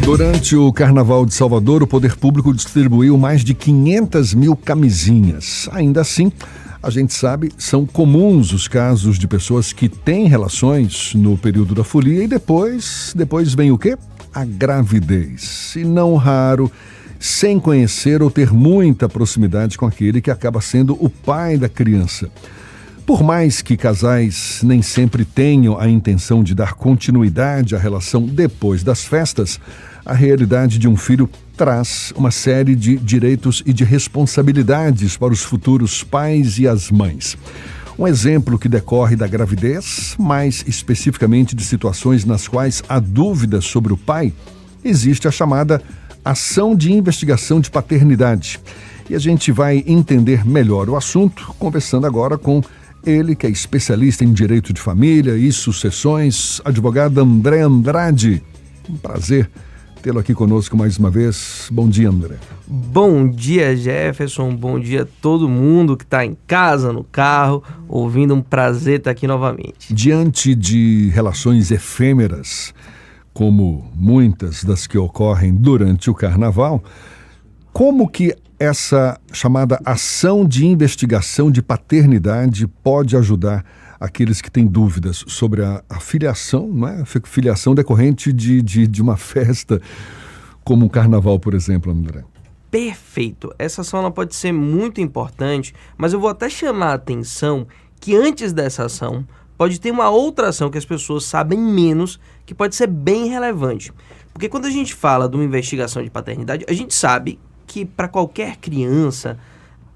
Durante o Carnaval de Salvador, o poder público distribuiu mais de 500 mil camisinhas. Ainda assim, a gente sabe, são comuns os casos de pessoas que têm relações no período da folia e depois vem o quê? A gravidez. E não raro, sem conhecer ou ter muita proximidade com aquele que acaba sendo o pai da criança. Por mais que casais nem sempre tenham a intenção de dar continuidade à relação depois das festas, a realidade de um filho traz uma série de direitos e de responsabilidades para os futuros pais e as mães. Um exemplo que decorre da gravidez, mais especificamente de situações nas quais há dúvidas sobre o pai, existe a chamada ação de investigação de paternidade. E a gente vai entender melhor o assunto conversando agora com ele, que é especialista em direito de família e sucessões, advogado André Andrade. Um prazer tê-lo aqui conosco mais uma vez. Bom dia, André. Bom dia, Jefferson. Bom dia a todo mundo que está em casa, no carro, ouvindo. Um prazer estar aqui novamente. Diante de relações efêmeras, como muitas das que ocorrem durante o Carnaval, como que essa chamada ação de investigação de paternidade pode ajudar aqueles que têm dúvidas sobre a filiação, não é? Filiação decorrente de uma festa como o Carnaval, por exemplo, André? Perfeito. Essa ação ela pode ser muito importante, mas eu vou até chamar a atenção que antes dessa ação pode ter uma outra ação que as pessoas sabem menos, que pode ser bem relevante. Porque quando a gente fala de uma investigação de paternidade, a gente sabe que para qualquer criança,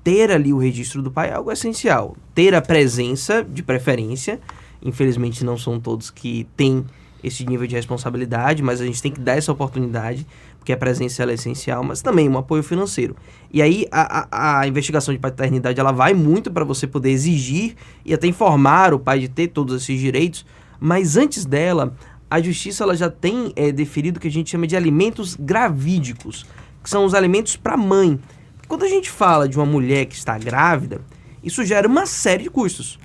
ter ali o registro do pai é algo essencial. Ter a presença, de preferência, infelizmente não são todos que têm esse nível de responsabilidade, mas a gente tem que dar essa oportunidade, porque a presença ela é essencial, mas também um apoio financeiro. E aí a investigação de paternidade ela vai muito para você poder exigir e até informar o pai de ter todos esses direitos, mas antes dela, a justiça ela já tem deferido o que a gente chama de alimentos gravídicos, que são os alimentos para a mãe. Quando a gente fala de uma mulher que está grávida, isso gera uma série de custos.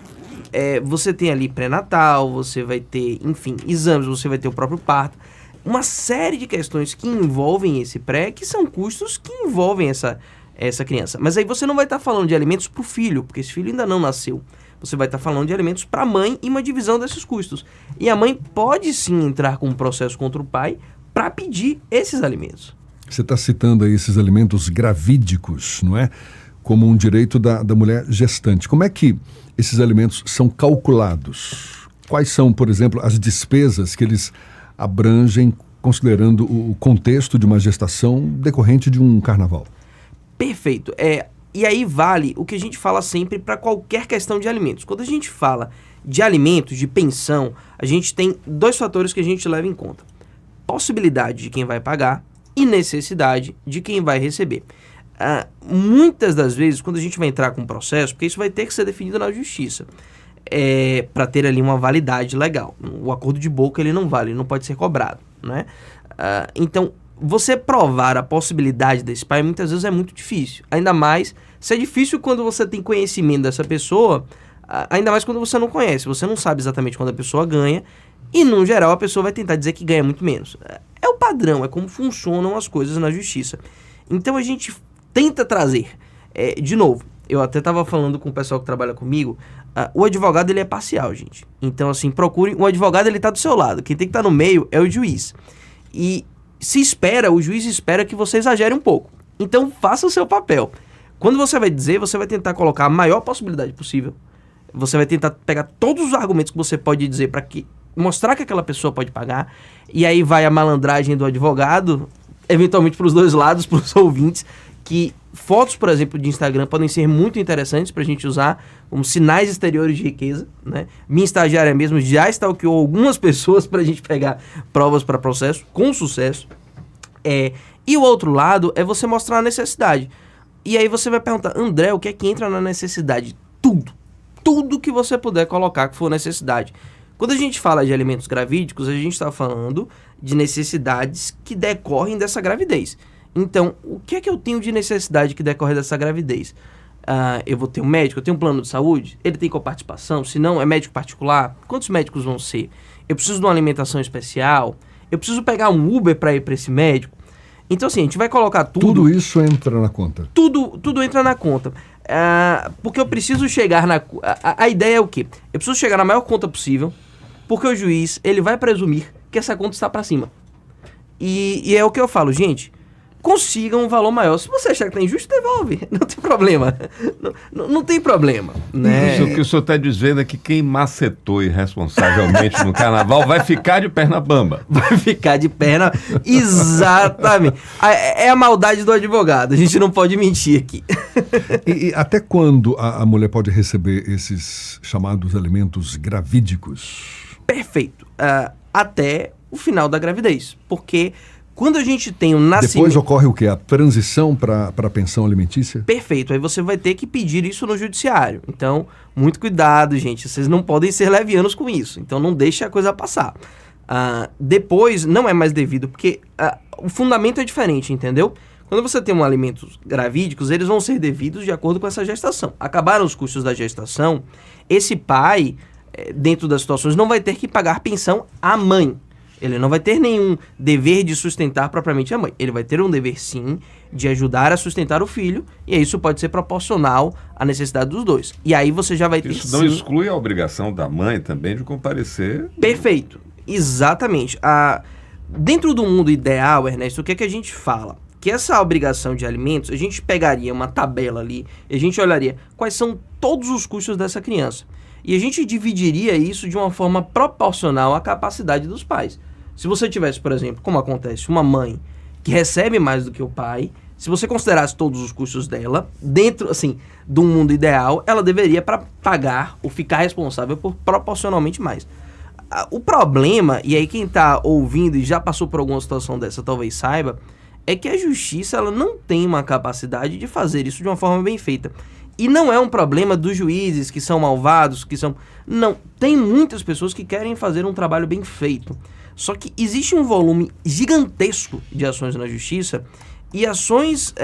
Você tem ali pré-natal, você vai ter, enfim, exames, você vai ter o próprio parto. Uma série de questões que envolvem esse pré, que são custos que envolvem essa criança. Mas aí você não vai estar falando de alimentos para o filho, porque esse filho ainda não nasceu. Você vai estar falando de alimentos para a mãe e uma divisão desses custos. E a mãe pode sim entrar com um processo contra o pai para pedir esses alimentos. Você está citando aí esses alimentos gravídicos, não é? Como um direito da mulher gestante. Como é que esses alimentos são calculados? Quais são, por exemplo, as despesas que eles abrangem, considerando o contexto de uma gestação decorrente de um carnaval? Perfeito. E aí vale o que a gente fala sempre para qualquer questão de alimentos. Quando a gente fala de alimentos, de pensão, a gente tem dois fatores que a gente leva em conta. Possibilidade de quem vai pagar e necessidade de quem vai receber. Muitas das vezes, quando a gente vai entrar com um processo, porque isso vai ter que ser definido na justiça, para ter ali uma validade legal. O acordo de boca ele não vale, ele não pode ser cobrado, né? Então, você provar a possibilidade desse pai muitas vezes é muito difícil. Ainda mais, se é difícil quando você tem conhecimento dessa pessoa, ainda mais quando você não conhece, você não sabe exatamente quando a pessoa ganha, e, no geral, a pessoa vai tentar dizer que ganha muito menos. É o padrão, é como funcionam as coisas na justiça. Então, a gente tenta trazer. De novo, eu até estava falando com o pessoal que trabalha comigo, o advogado, ele é parcial, gente. Então, assim, procure... Um advogado, ele está do seu lado. Quem tem que estar no meio é o juiz. E o juiz espera que você exagere um pouco. Então, faça o seu papel. Quando você vai dizer, você vai tentar colocar a maior possibilidade possível. Você vai tentar pegar todos os argumentos que você pode dizer para que mostrar que aquela pessoa pode pagar, e aí vai a malandragem do advogado, eventualmente para os dois lados, para os ouvintes, que fotos, por exemplo, de Instagram podem ser muito interessantes para a gente usar como sinais exteriores de riqueza, né? Minha estagiária mesmo já stalkeou algumas pessoas para a gente pegar provas para processo, com sucesso. E o outro lado é você mostrar a necessidade. E aí você vai perguntar, André, o que é que entra na necessidade? Tudo que você puder colocar que for necessidade. Quando a gente fala de alimentos gravídicos, a gente está falando de necessidades que decorrem dessa gravidez. Então, o que é que eu tenho de necessidade que decorre dessa gravidez? Eu vou ter um médico, eu tenho um plano de saúde? Ele tem coparticipação? Se não, é médico particular? Quantos médicos vão ser? Eu preciso de uma alimentação especial? eu preciso pegar um Uber para ir para esse médico. Então, assim, a gente vai colocar tudo... Tudo isso entra na conta. Tudo entra na conta. Porque eu preciso chegar na... A ideia é o quê? Eu preciso chegar na maior conta possível, porque o juiz, ele vai presumir que essa conta está para cima. E é o que eu falo, gente, consiga um valor maior. Se você achar que tá injusto, devolve. Não tem problema. Não tem problema, né? O que o senhor está dizendo é que quem macetou irresponsavelmente no carnaval vai ficar de perna bamba. Vai ficar de perna... Exatamente. É a maldade do advogado. A gente não pode mentir aqui. E até quando a mulher pode receber esses chamados alimentos gravídicos? Perfeito. Até o final da gravidez. Porque quando a gente tem o nascimento... Depois ocorre o quê? A transição para a pensão alimentícia? Perfeito. Aí você vai ter que pedir isso no judiciário. Então, muito cuidado, gente. Vocês não podem ser levianos com isso. Então, não deixe a coisa passar. Depois, não é mais devido, porque o fundamento é diferente, entendeu? Quando você tem alimentos gravídicos, eles vão ser devidos de acordo com essa gestação. Acabaram os custos da gestação, esse pai, dentro das situações, não vai ter que pagar pensão à mãe. Ele não vai ter nenhum dever de sustentar propriamente a mãe. Ele vai ter um dever, sim, de ajudar a sustentar o filho, e isso pode ser proporcional à necessidade dos dois. E aí você já vai ter, isso não sim, exclui a obrigação da mãe também de comparecer. Perfeito. Exatamente. Dentro do mundo ideal, Ernesto, o que é que a gente fala? Que essa obrigação de alimentos, a gente pegaria uma tabela ali, e a gente olharia quais são todos os custos dessa criança. E a gente dividiria isso de uma forma proporcional à capacidade dos pais. Se você tivesse, por exemplo, como acontece, uma mãe que recebe mais do que o pai, se você considerasse todos os custos dela, dentro, assim, do mundo ideal, ela deveria pagar ou ficar responsável por proporcionalmente mais. O problema, e aí quem está ouvindo e já passou por alguma situação dessa talvez saiba, é que a justiça ela não tem uma capacidade de fazer isso de uma forma bem feita. E não é um problema dos juízes que são malvados, que são... Não, tem muitas pessoas que querem fazer um trabalho bem feito. Só que existe um volume gigantesco de ações na justiça e ações...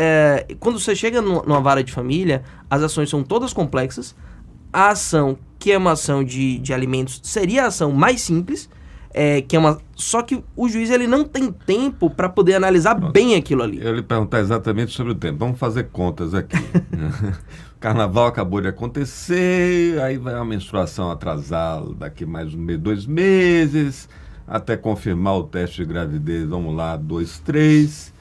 quando você chega numa vara de família, as ações são todas complexas. A ação, que é uma ação de alimentos, seria a ação mais simples, que é uma... Só que o juiz ele não tem tempo para poder analisar bem aquilo ali. Eu ia lhe perguntar exatamente sobre o tempo. Vamos fazer contas aqui. Carnaval acabou de acontecer, aí vai a menstruação atrasar daqui mais 2 meses, até confirmar o teste de gravidez, vamos lá, 2, 3.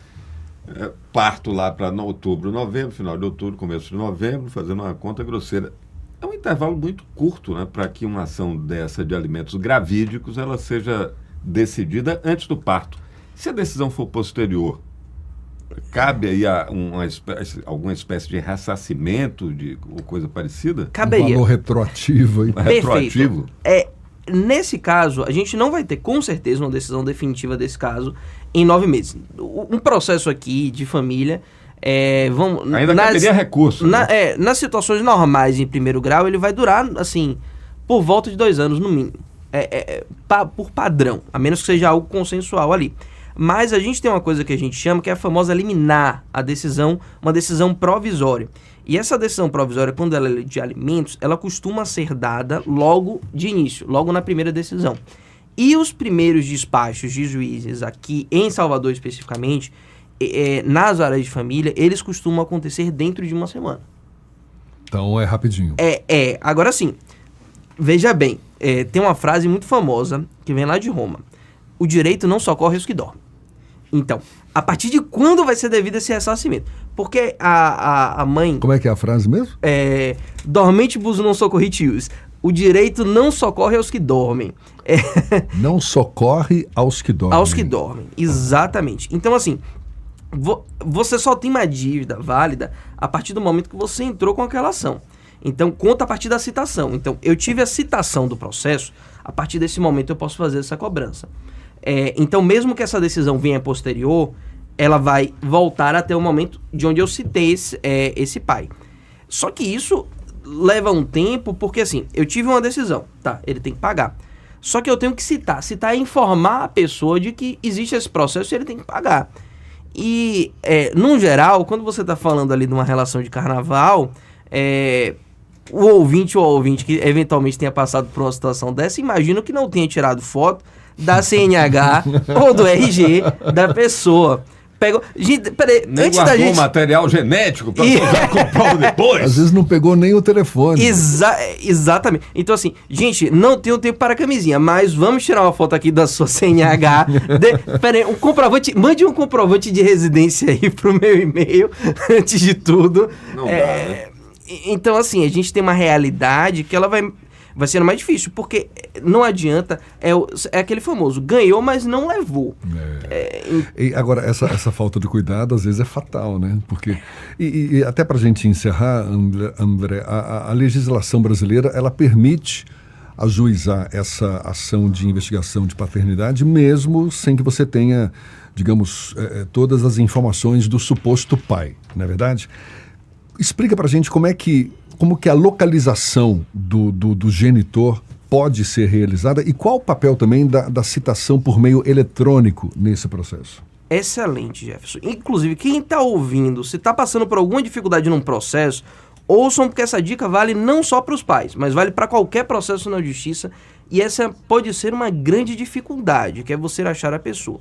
Parto lá para outubro, novembro, final de outubro, começo de novembro, fazendo uma conta grosseira. É um intervalo muito curto, né, para que uma ação dessa de alimentos gravídicos ela seja decidida antes do parto. Se a decisão for posterior, cabe aí alguma espécie de ressarcimento ou coisa parecida? Caberia. Um valor retroativo aí. Retroativo? Nesse caso, a gente não vai ter com certeza uma decisão definitiva desse caso em 9 meses. Um processo aqui de família... Ainda caberia recurso. Né? Nas situações normais em primeiro grau, ele vai durar, assim, por volta de 2 anos, no mínimo. Por padrão, a menos que seja algo consensual ali. Mas a gente tem uma coisa que a gente chama que é a famosa liminar, uma decisão provisória. E essa decisão provisória, quando ela é de alimentos, ela costuma ser dada logo de início, logo na primeira decisão. E os primeiros despachos de juízes aqui, em Salvador especificamente, nas varas de família, eles costumam acontecer dentro de 1 semana. Então é rapidinho. Agora sim, veja bem, tem uma frase muito famosa que vem lá de Roma. O direito não socorre os que dormem. Então, a partir de quando vai ser devido esse ressarcimento? Porque a mãe... Como é que é a frase mesmo? Dormentibus non socorritius. O direito não socorre aos que dormem. Não socorre aos que dormem. Aos que dormem, exatamente. Então, assim... Você só tem uma dívida válida a partir do momento que você entrou com aquela ação. Então, conta a partir da citação. Então, eu tive a citação do processo, a partir desse momento eu posso fazer essa cobrança. Então, mesmo que essa decisão venha posterior, ela vai voltar até o momento de onde eu citei esse pai. Só que isso leva um tempo, porque assim, eu tive uma decisão, tá? Ele tem que pagar. Só que eu tenho que citar. Citar é informar a pessoa de que existe esse processo e ele tem que pagar. E, no geral, quando você está falando ali de uma relação de carnaval, o ouvinte que eventualmente tenha passado por uma situação dessa, imagino que não tenha tirado foto da CNH ou do RG da pessoa. Pegou. Gente, peraí, Nem antes da guardou gente. material genético para usar com prova depois. Às vezes não pegou nem o telefone. Exatamente. Então, assim, gente, não tenho tempo para camisinha, mas vamos tirar uma foto aqui da sua CNH. Peraí, um comprovante. Mande um comprovante de residência aí pro meu e-mail, antes de tudo. Não dá, né? Então, assim, a gente tem uma realidade que ela vai sendo mais difícil, porque não adianta, é aquele famoso, ganhou, mas não levou. E agora, essa falta de cuidado, às vezes, é fatal, né? Porque, e até para a gente encerrar, André, a legislação brasileira, ela permite ajuizar essa ação de investigação de paternidade, mesmo sem que você tenha, digamos, todas as informações do suposto pai, não é verdade? Explica para a gente como que a localização do genitor pode ser realizada e qual o papel também da citação por meio eletrônico nesse processo. Excelente, Jefferson. Inclusive, quem está ouvindo, se está passando por alguma dificuldade num processo, ouçam, porque essa dica vale não só para os pais, mas vale para qualquer processo na justiça, e essa pode ser uma grande dificuldade, que é você achar a pessoa.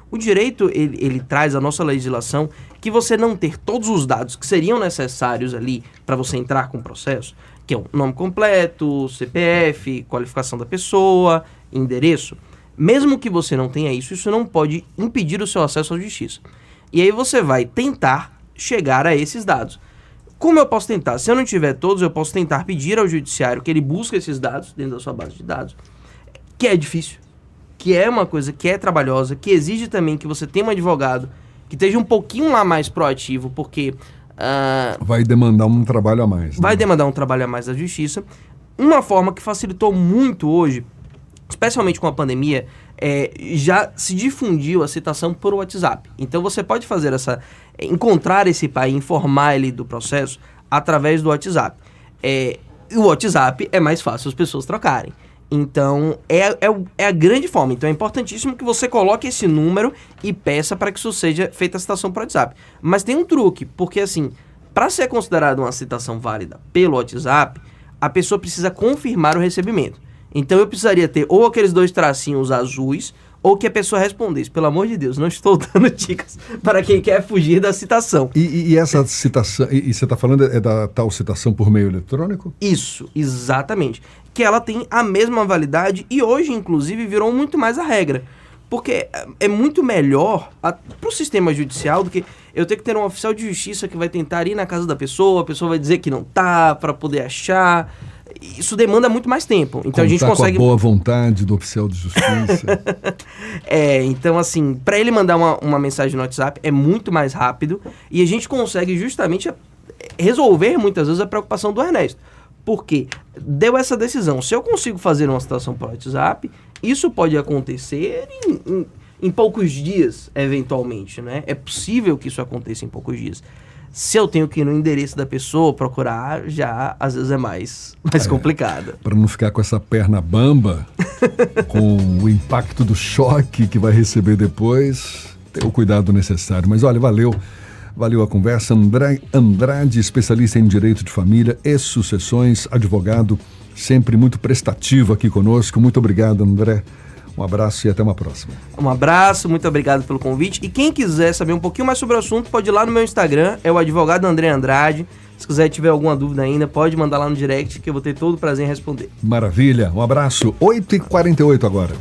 O direito, ele traz a nossa legislação que você não ter todos os dados que seriam necessários ali para você entrar com o processo, que é o nome completo, CPF, qualificação da pessoa, endereço. Mesmo que você não tenha isso não pode impedir o seu acesso à justiça. E aí você vai tentar chegar a esses dados. Como eu posso tentar? Se eu não tiver todos, eu posso tentar pedir ao judiciário que ele busque esses dados dentro da sua base de dados, que é difícil, que é uma coisa que é trabalhosa, que exige também que você tenha um advogado que esteja um pouquinho lá mais proativo, porque... vai demandar um trabalho a mais. Vai demandar um trabalho a mais da justiça. Uma forma que facilitou muito hoje, especialmente com a pandemia, já se difundiu a citação por WhatsApp. Então você pode fazer encontrar esse pai, informar ele do processo através do WhatsApp. O WhatsApp é mais fácil as pessoas trocarem. Então, é a grande forma. Então, é importantíssimo que você coloque esse número e peça para que isso seja feita a citação por WhatsApp. Mas tem um truque, porque assim, para ser considerada uma citação válida pelo WhatsApp, a pessoa precisa confirmar o recebimento. Então, eu precisaria ter ou aqueles 2 tracinhos azuis, ou que a pessoa respondesse. Pelo amor de Deus, não estou dando dicas para quem quer fugir da citação. E essa citação, e você está falando da tal citação por meio eletrônico? Isso, exatamente. Que ela tem a mesma validade e hoje, inclusive, virou muito mais a regra. Porque é muito melhor para o sistema judicial do que eu ter que ter um oficial de justiça que vai tentar ir na casa da pessoa, a pessoa vai dizer que não tá, para poder achar. Isso demanda muito mais tempo. Então contar a gente consegue... com a boa vontade do oficial de justiça. Então assim, para ele mandar uma mensagem no WhatsApp é muito mais rápido e a gente consegue justamente resolver muitas vezes a preocupação do Ernesto. Porque deu essa decisão. Se eu consigo fazer uma citação por WhatsApp, isso pode acontecer em poucos dias, eventualmente, né? É possível que isso aconteça em poucos dias. Se eu tenho que ir no endereço da pessoa procurar, já às vezes é mais complicado. Para não ficar com essa perna bamba, com o impacto do choque que vai receber depois, ter o cuidado necessário. Mas olha, valeu a conversa. André Andrade, especialista em direito de família e sucessões, advogado, sempre muito prestativo aqui conosco. Muito obrigado, André. Um abraço e até uma próxima. Um abraço, muito obrigado pelo convite. E quem quiser saber um pouquinho mais sobre o assunto, pode ir lá no meu Instagram, é o advogado André Andrade. Se quiser tiver alguma dúvida ainda, pode mandar lá no direct que eu vou ter todo o prazer em responder. Maravilha, um abraço. 8h48 agora.